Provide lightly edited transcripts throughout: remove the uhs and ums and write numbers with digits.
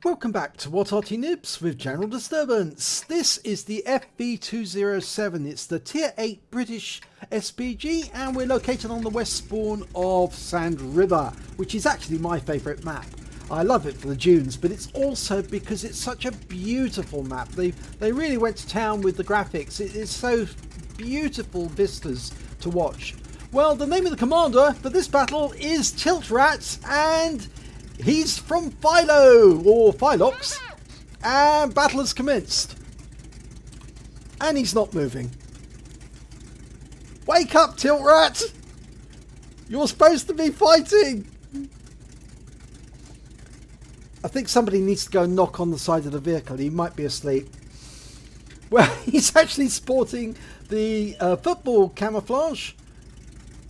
Welcome back to What Arty Noobs with General Disturbance. This is the FV207. It's the Tier 8 British SPG and we're located on the west spawn of Sand River, which is actually my favourite map. I love it for the dunes, but it's also because it's such a beautiful map. They really went to town with the graphics. It is so beautiful vistas to watch. Well, the name of the commander for this battle is Tiltratt, and he's from Philo, or Philox, and battle has commenced. And he's not moving. Wake up, Tiltratt! You're supposed to be fighting! I think somebody needs to go and knock on the side of the vehicle. He might be asleep. Well, he's actually sporting the football camouflage.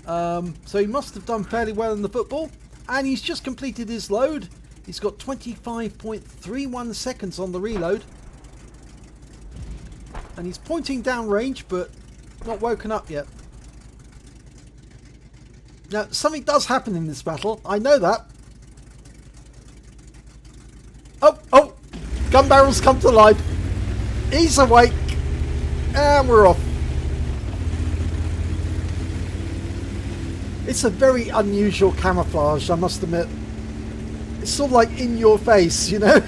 So he must have done fairly well in the football. And he's just completed his load. He's got 25.31 seconds on the reload. And he's pointing down range, but not woken up yet. Now, something does happen in this battle. I know that. Oh! Gun barrels come to life. He's awake. And we're off. It's a very unusual camouflage, I must admit. It's sort of like in your face, you know?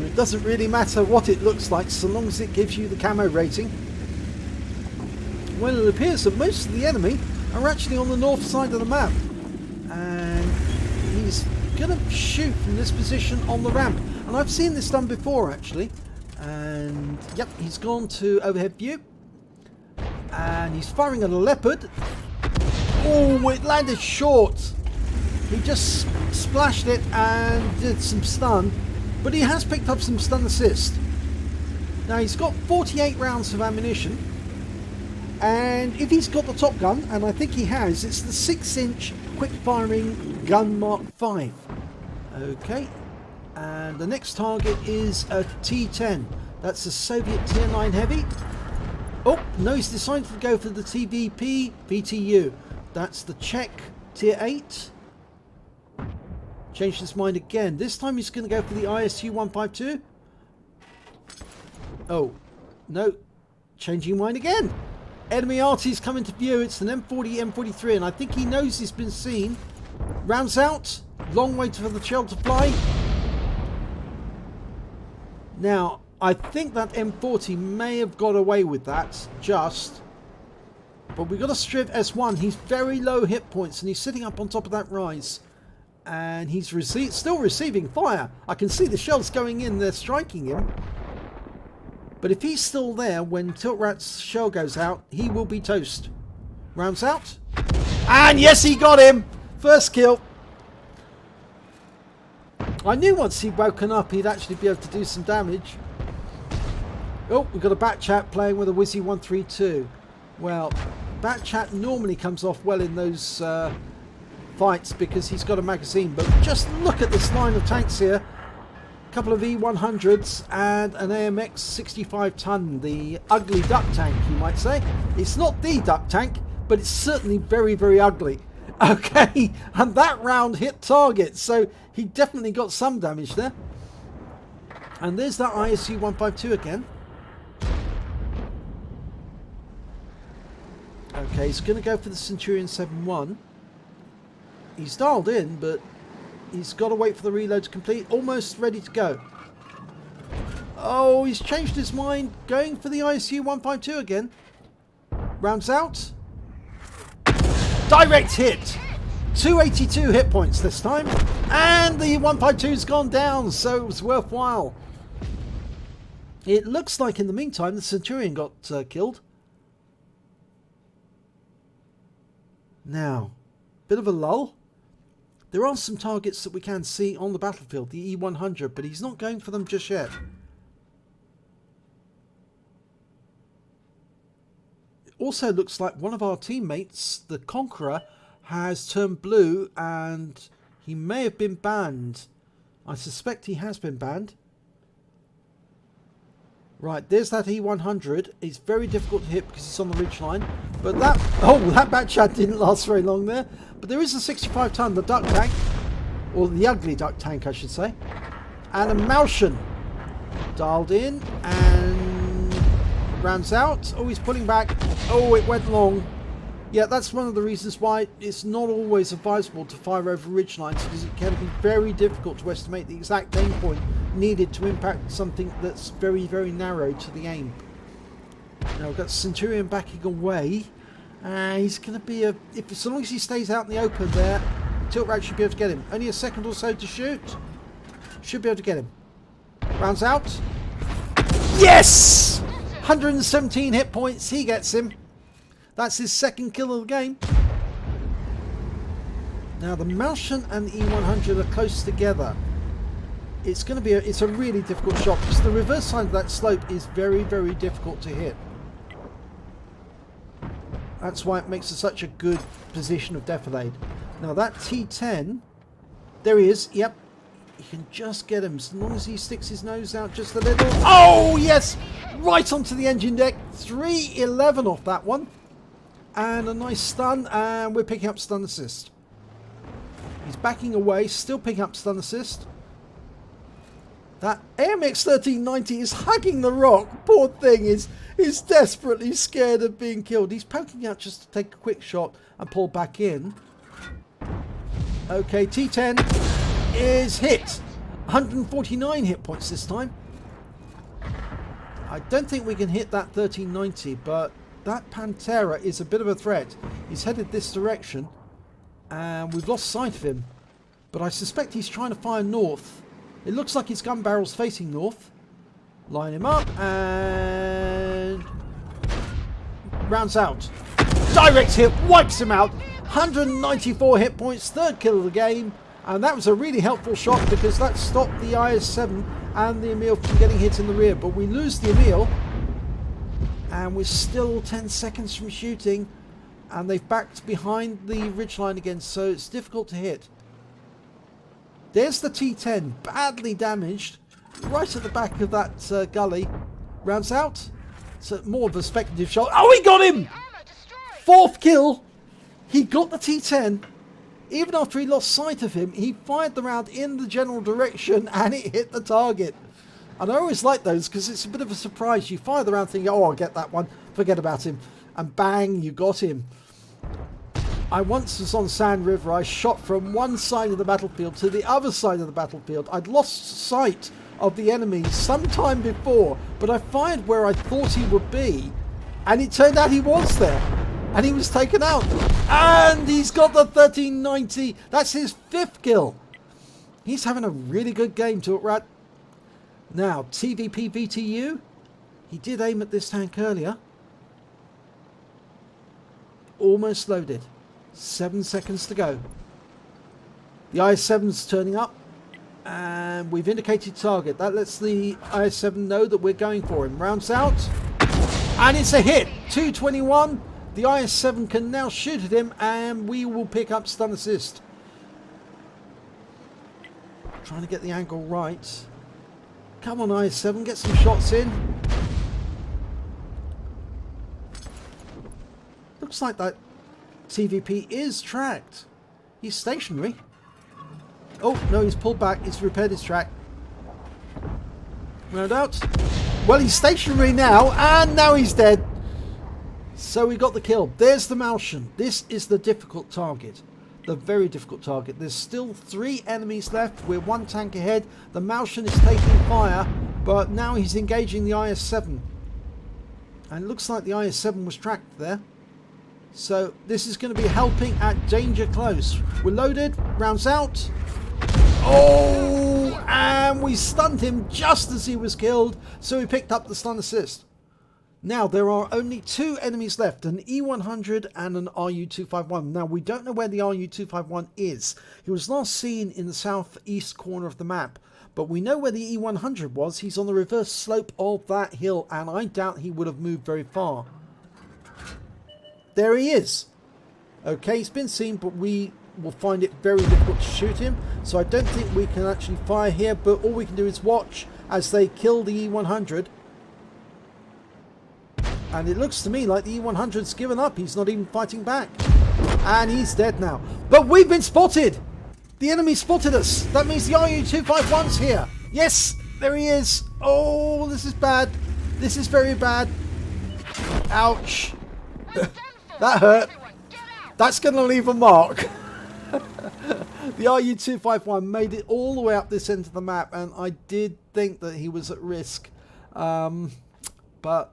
It doesn't really matter what it looks like so long as it gives you the camo rating. Well, it appears that most of the enemy are actually on the north side of the map. And he's going to shoot from this position on the ramp. And I've seen this done before, actually. And yep, he's gone to overhead view and he's firing at a leopard. Oh, it landed short. He just splashed it and did some stun, but he has picked up some stun assist. Now he's got 48 rounds of ammunition, and if he's got the top gun, and I think he has, it's the 6-inch quick firing gun Mark 5. Okay. And the next target is a T10. That's a Soviet Tier 9 Heavy. Oh, no, he's decided to go for the TVP VTU. That's the Czech Tier 8. Changed his mind again. This time he's going to go for the ISU 152. Oh, no. Changing mind again. Enemy Arty's coming to view. It's an M40, M43, and I think he knows he's been seen. Rounds out. Long way for the shell to fly. Now, I think that M40 may have got away with that, just. But we've got a Striv S1. He's very low hit points, and he's sitting up on top of that rise. And he's still receiving fire. I can see the shells going in. They're striking him. But if he's still there when Tiltratt's shell goes out, he will be toast. Rounds out. And yes, he got him! First kill. I knew once he'd woken up he'd actually be able to do some damage. Oh, we've got a Bat Chat playing with a Wizzy 132. Well, Bat Chat normally comes off well in those fights because he's got a magazine. But just look at this line of tanks here. A couple of E100s and an AMX 65-ton. The ugly duck tank, you might say. It's not the duck tank, but it's certainly very, very ugly. Okay, and that round hit target, so he definitely got some damage there. And there's that ISU 152 again. Okay, he's going to go for the Centurion 7-1. He's dialed in, but he's got to wait for the reload to complete. Almost ready to go. Oh, he's changed his mind, going for the ISU 152 again. Rounds out. Direct hit. 282 hit points this time. And the 152's gone down, so it was worthwhile. It looks like in the meantime the Centurion got killed. Now, bit of a lull. There are some targets that we can see on the battlefield, the E100, but he's not going for them just yet. Also looks like one of our teammates, the Conqueror, has turned blue and he may have been banned. I suspect he has been banned. Right, there's that E100. It's very difficult to hit because it's on the ridgeline. But that bat chat didn't last very long there. But there is a 65 ton, the duck tank. Or the ugly duck tank, I should say. And a Malshan. Dialed in and rounds out. Oh, he's pulling back. Oh, it went long. Yeah, that's one of the reasons why it's not always advisable to fire over ridgelines, because it can be very difficult to estimate the exact aim point needed to impact something that's very, very narrow to the aim. Now we've got Centurion backing away. He's going to be as long as he stays out in the open there, tiltratt should be able to get him. Only a second or so to shoot. Should be able to get him. Rounds out. Yes! 117 hit points. He gets him. That's his second kill of the game. Now the Malshan and the E100 are close together. It's going to be it's a really difficult shot because the reverse side of that slope is very, very difficult to hit. That's why it makes it such a good position of defilade. Now that T10, there he is. Yep, you can just get him as long as he sticks his nose out just a little. Oh yes, right onto the engine deck. 311 off that one. And a nice stun, and we're picking up stun assist. He's backing away, still picking up stun assist. That AMX 1390 is hugging the rock. Poor thing is desperately scared of being killed. He's poking out just to take a quick shot and pull back in. Okay, T10 is hit. 149 hit points this time. I don't think we can hit that 1390, but that Pantera is a bit of a threat. He's headed this direction and we've lost sight of him, but I suspect he's trying to fire north. It looks like his gun barrel's facing north. Line him up and rounds out. Direct hit, wipes him out. 194 hit points, third kill of the game, and that was a really helpful shot because that stopped the IS-7 and the Emil from getting hit in the rear. But we lose the Emil and we're still 10 seconds from shooting, and they've backed behind the ridgeline again, so it's difficult to hit. There's the T10, badly damaged, right at the back of that gully. Rounds out. It's more of a speculative shot. Oh, he got him! Fourth kill. He got the T10. Even after he lost sight of him, he fired the round in the general direction and it hit the target. And I always like those because it's a bit of a surprise. You fire the round thinking, oh, I'll get that one. Forget about him. And bang, you got him. I once was on Sand River. I shot from one side of the battlefield to the other side of the battlefield. I'd lost sight of the enemy some time before, but I fired where I thought he would be. And it turned out he was there. And he was taken out. And he's got the 1390. That's his fifth kill. He's having a really good game, tiltratt. Now, TVP VTU. He did aim at this tank earlier. Almost loaded. 7 seconds to go. The IS-7's turning up. And we've indicated target. That lets the IS-7 know that we're going for him. Rounds out. And it's a hit. 221. The IS-7 can now shoot at him. And we will pick up stun assist. Trying to get the angle right. Come on, IS-7. Get some shots in. Looks like that TVP is tracked. He's stationary. Oh, no, he's pulled back. He's repaired his track. Round out. Well, he's stationary now, and now he's dead. So we got the kill. There's the Malshan. This is the difficult target. The very difficult target. There's still 3 enemies left. We're 1 tank ahead. The Malshan is taking fire, but now he's engaging the IS-7. And it looks like the IS-7 was tracked there. So this is going to be helping at danger close. We're loaded. Rounds out. Oh, and we stunned him just as he was killed. So we picked up the stun assist. Now there are only 2 enemies left, an E100 and an RU251. Now we don't know where the RU251 is. He was last seen in the southeast corner of the map. But we know where the E100 was. He's on the reverse slope of that hill, and I doubt he would have moved very far. There he is. Okay, he's been seen, but we will find it very difficult to shoot him. So I don't think we can actually fire here, but all we can do is watch as they kill the E100. And it looks to me like the E100's given up. He's not even fighting back. And he's dead now. But we've been spotted! The enemy spotted us! That means the RU-251's here! Yes! There he is! Oh, this is bad. This is very bad. Ouch. That hurt. That's going to leave a mark. The RU-251 made it all the way up this end of the map, and I did think that he was at risk. But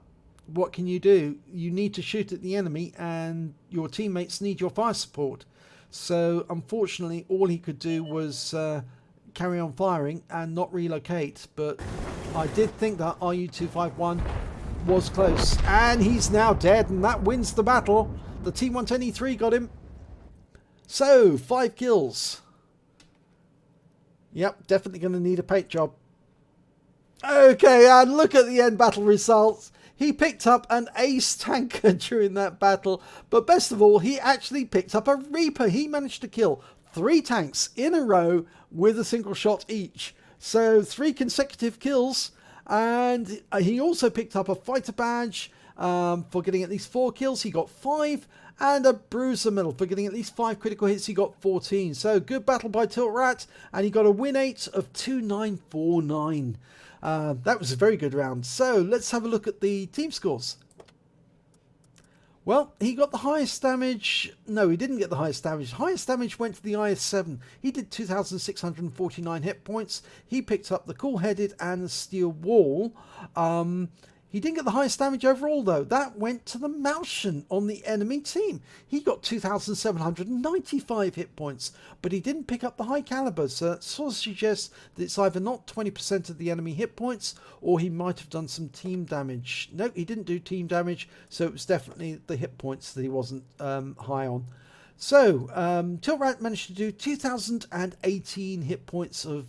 what can you do? You need to shoot at the enemy, and your teammates need your fire support. So unfortunately, all he could do was carry on firing and not relocate. But I did think that RU-251 was close, and he's now dead, and that wins the battle. The T110E3 got him. So 5 kills. Yep, definitely going to need a paint job. Okay, and look at the end battle results. He picked up an ace tanker during that battle, but best of all, he actually picked up a Reaper. He managed to kill 3 tanks in a row with a single shot each. So 3 consecutive kills, and he also picked up a fighter badge for getting at least 4 kills. He got 5, and a bruiser medal for getting at least 5 critical hits. He got 14. So good battle by tiltratt, and he got a win 8 of 2949. That was a very good round. So let's have a look at the team scores. Well, he got the highest damage. No, he didn't get the highest damage. Highest damage went to the IS-7. He did 2,649 hit points. He picked up the cool-headed and the steel wall. He didn't get the highest damage overall, though. That went to the Malshan on the enemy team. He got 2,795 hit points, but he didn't pick up the high caliber, so that sort of suggests that it's either not 20% of the enemy hit points, or he might have done some team damage. No, he didn't do team damage, so it was definitely the hit points that he wasn't high on. So, tiltratt managed to do 2,018 hit points of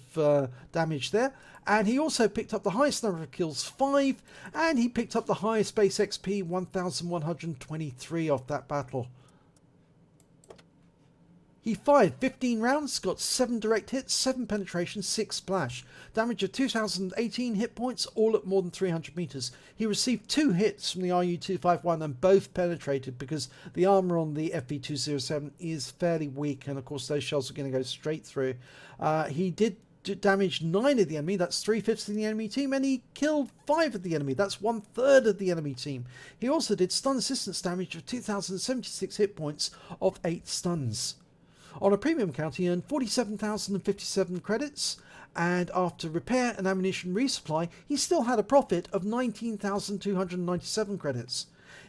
damage there. And he also picked up the highest number of kills, 5. And he picked up the highest base XP, 1,123 off that battle. He fired 15 rounds, got 7 direct hits, 7 penetration, 6 splash. Damage of 2,018 hit points, all at more than 300 meters. He received 2 hits from the RU-251 and both penetrated because the armor on the FV207 is fairly weak, and of course those shells are going to go straight through. He did damage 9 of the enemy, that's 3/5 of the enemy team, and he killed 5 of the enemy, that's 1/3 of the enemy team. He also did stun assistance damage of 2,076 hit points of 8 stuns. On a premium count, he earned 47,057 credits, and after repair and ammunition resupply, he still had a profit of 19,297 credits.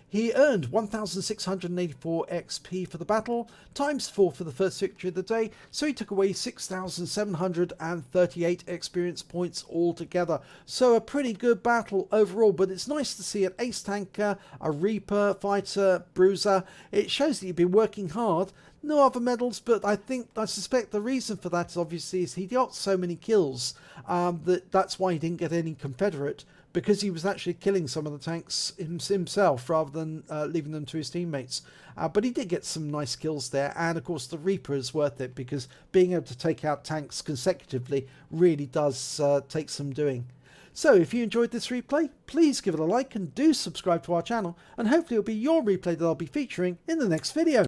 He earned 1,684 XP for the battle, times 4 for the first victory of the day, so he took away 6,738 experience points altogether. So a pretty good battle overall, but it's nice to see an ace tanker, a Reaper, fighter, bruiser. It shows that you've been working hard. No other medals, but I suspect the reason for that obviously is he got so many kills that's why he didn't get any Confederate, because he was actually killing some of the tanks himself rather than leaving them to his teammates. But he did get some nice kills there, and of course the Reaper is worth it because being able to take out tanks consecutively really does take some doing. So if you enjoyed this replay, please give it a like and do subscribe to our channel, and hopefully it'll be your replay that I'll be featuring in the next video.